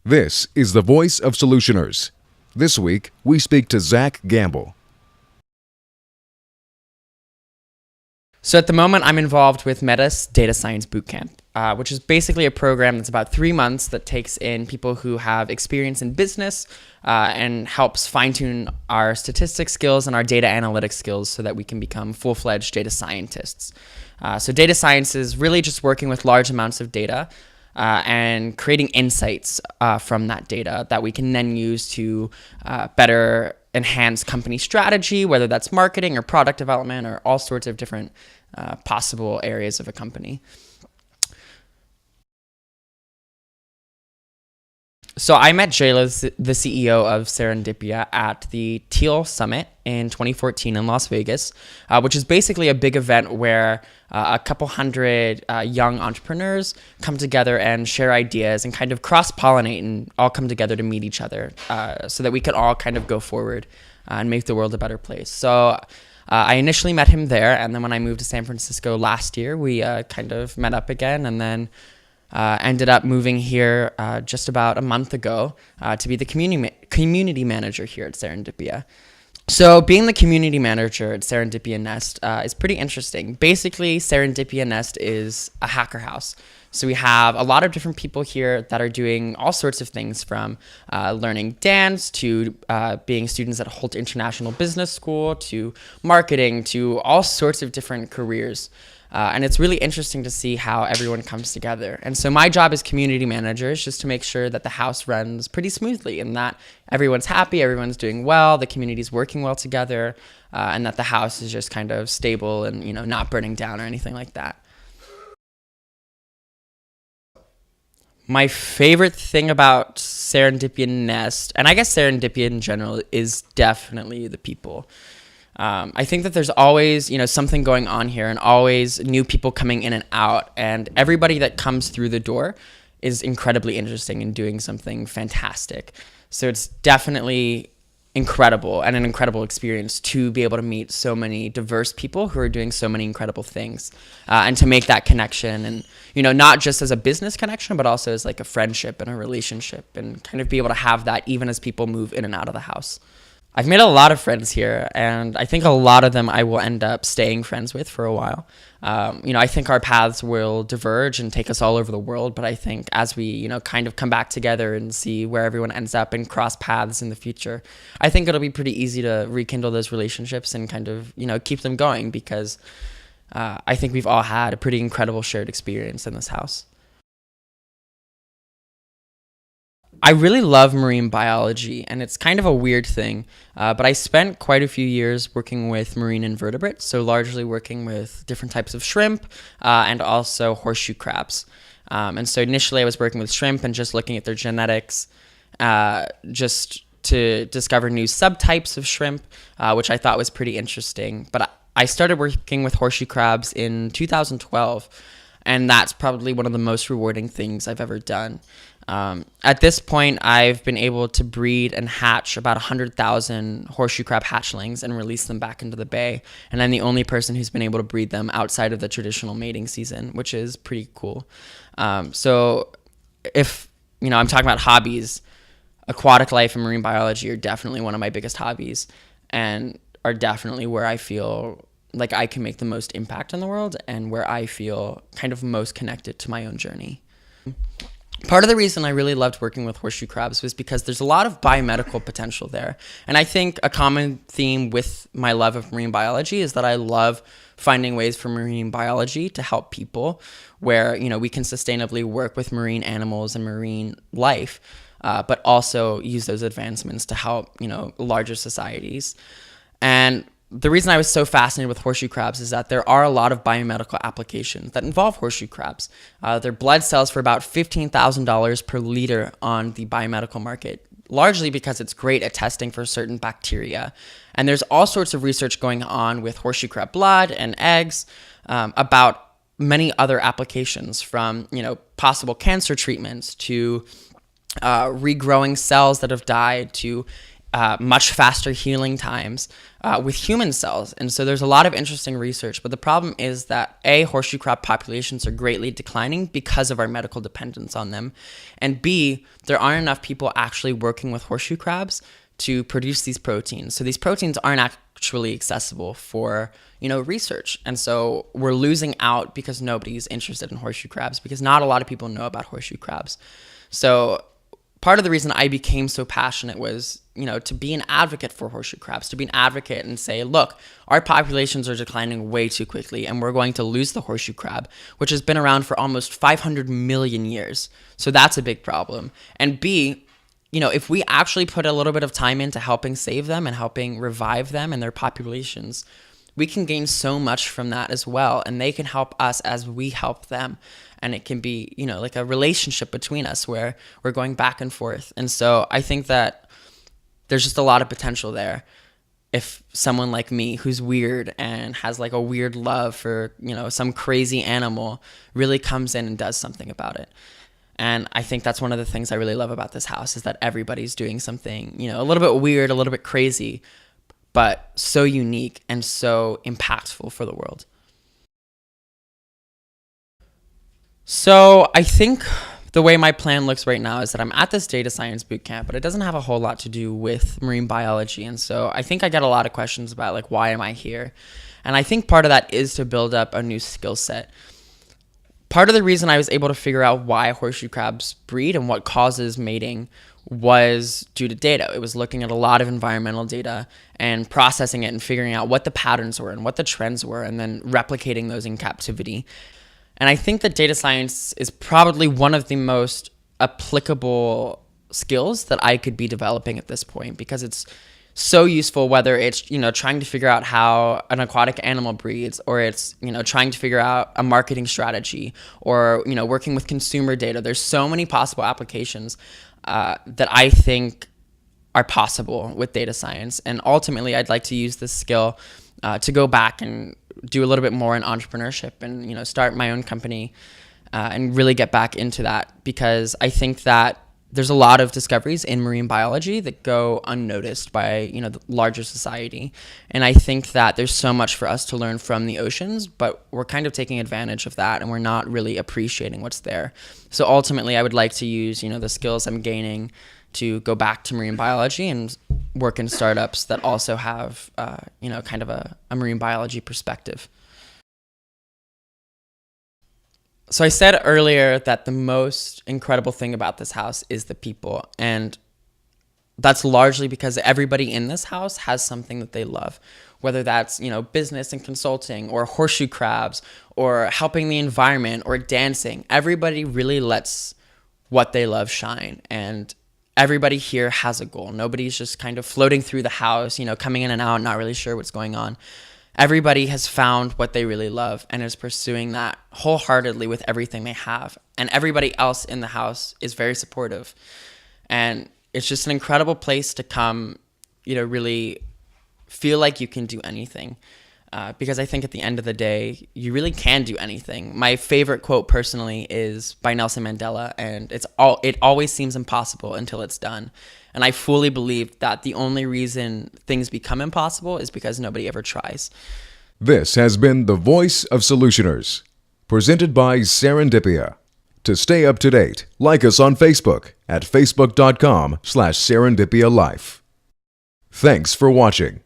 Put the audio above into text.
This is the voice of solutioners. This week, we speak to Zach Gambill. So at the moment, I'm involved with Meta's Data Science Bootcamp, which is basically a program that's about 3 months that takes in people who have experience in business and helps fine-tune our statistics skills and our data analytics skills so that we can become full-fledged data scientists. So data science is really just working with large amounts of data and creating insights from that data that we can then use to better enhance company strategy, whether that's marketing or product development or all sorts of different possible areas of a company. So I met Jayla, the CEO of Serendipia, at the Teal Summit in 2014 in Las Vegas, which is basically a big event where a couple hundred young entrepreneurs come together and share ideas and kind of cross-pollinate and all come together to meet each other so that we could all kind of go forward and make the world a better place. So I initially met him there, and then when I moved to San Francisco last year, we kind of met up again, and then ended up moving here just about a month ago to be the community manager here at Serendipia. So being the community manager at Serendipia Nest is pretty interesting. Basically, Serendipia Nest is a hacker house. So we have a lot of different people here that are doing all sorts of things, from learning dance to being students at Holt International Business School to marketing to all sorts of different careers. And it's really interesting to see how everyone comes together. And so my job as community manager is just to make sure that the house runs pretty smoothly and that everyone's happy, everyone's doing well, the community's working well together, and that the house is just kind of stable and, you know, not burning down or anything like that. My favorite thing about Serendipia Nest, and I guess Serendipia in general, is definitely the people. I think that there's always, something going on here and always new people coming in and out, and everybody that comes through the door is incredibly interesting and doing something fantastic. So it's definitely incredible and an incredible experience to be able to meet so many diverse people who are doing so many incredible things and to make that connection and, not just as a business connection, but also as like a friendship and a relationship, and kind of be able to have that even as people move in and out of the house. I've made a lot of friends here, and I think a lot of them I will end up staying friends with for a while. I think our paths will diverge and take us all over the world, but I think as we, kind of come back together and see where everyone ends up and cross paths in the future, I think it'll be pretty easy to rekindle those relationships and kind of, keep them going, because I think we've all had a pretty incredible shared experience in this house. I really love marine biology, and it's kind of a weird thing, but I spent quite a few years working with marine invertebrates, so largely working with different types of shrimp and also horseshoe crabs. And so initially I was working with shrimp and just looking at their genetics just to discover new subtypes of shrimp, which I thought was pretty interesting. But I started working with horseshoe crabs in 2012, and that's probably one of the most rewarding things I've ever done. At this point, I've been able to breed and hatch about 100,000 horseshoe crab hatchlings and release them back into the bay. And I'm the only person who's been able to breed them outside of the traditional mating season, which is pretty cool. So if, I'm talking about hobbies, aquatic life and marine biology are definitely one of my biggest hobbies and are definitely where I feel like I can make the most impact on the world and where I feel kind of most connected to my own journey. Part of the reason I really loved working with horseshoe crabs was because there's a lot of biomedical potential there. And I think a common theme with my love of marine biology is that I love finding ways for marine biology to help people where, we can sustainably work with marine animals and marine life, but also use those advancements to help, larger societies. And the reason I was so fascinated with horseshoe crabs is that there are a lot of biomedical applications that involve horseshoe crabs. Their blood sells for about $15,000 per liter on the biomedical market, largely because it's great at testing for certain bacteria. And there's all sorts of research going on with horseshoe crab blood and eggs about many other applications, from, possible cancer treatments to regrowing cells that have died to much faster healing times with human cells. And so there's a lot of interesting research. But the problem is that A, horseshoe crab populations are greatly declining because of our medical dependence on them. And B, there aren't enough people actually working with horseshoe crabs to produce these proteins. So these proteins aren't actually accessible for, research. And so we're losing out because nobody's interested in horseshoe crabs, because not a lot of people know about horseshoe crabs. So part of the reason I became so passionate was, to be an advocate for horseshoe crabs, to be an advocate and say, look, our populations are declining way too quickly and we're going to lose the horseshoe crab, which has been around for almost 500 million years. So that's a big problem. And B, if we actually put a little bit of time into helping save them and helping revive them and their populations, we can gain so much from that as well. And they can help us as we help them. And it can be, like a relationship between us where we're going back and forth. And so I think that there's just a lot of potential there. If someone like me, who's weird and has like a weird love for, some crazy animal, really comes in and does something about it. And I think that's one of the things I really love about this house, is that everybody's doing something, a little bit weird, a little bit crazy, but so unique and so impactful for the world. So I think the way my plan looks right now is that I'm at this data science bootcamp, but it doesn't have a whole lot to do with marine biology. And so I think I get a lot of questions about like, why am I here? And I think part of that is to build up a new skill set. Part of the reason I was able to figure out why horseshoe crabs breed and what causes mating was due to data. It was looking at a lot of environmental data and processing it and figuring out what the patterns were and what the trends were, and then replicating those in captivity. And I think that data science is probably one of the most applicable skills that I could be developing at this point, because it's so useful, whether it's, trying to figure out how an aquatic animal breeds, or it's, trying to figure out a marketing strategy, or, working with consumer data. There's so many possible applications that I think are possible with data science. And ultimately, I'd like to use this skill to go back and do a little bit more in entrepreneurship and, start my own company and really get back into that, because I think that there's a lot of discoveries in marine biology that go unnoticed by, the larger society. And I think that there's so much for us to learn from the oceans, but we're kind of taking advantage of that and we're not really appreciating what's there. So ultimately, I would like to use, the skills I'm gaining to go back to marine biology and work in startups that also have, kind of a marine biology perspective. So I said earlier that the most incredible thing about this house is the people. And that's largely because everybody in this house has something that they love, whether that's, business and consulting, or horseshoe crabs, or helping the environment, or dancing. Everybody really lets what they love shine. And everybody here has a goal. Nobody's just kind of floating through the house, coming in and out, not really sure what's going on. Everybody has found what they really love and is pursuing that wholeheartedly with everything they have. And everybody else in the house is very supportive. And it's just an incredible place to come, really feel like you can do anything. Because I think at the end of the day, you really can do anything. My favorite quote personally is by Nelson Mandela, and it always seems impossible until it's done. And I fully believe that the only reason things become impossible is because nobody ever tries. This has been The Voice of Solutioners, presented by Serendipia. To stay up to date, like us on Facebook at facebook.com/serendipialife. Thanks for watching.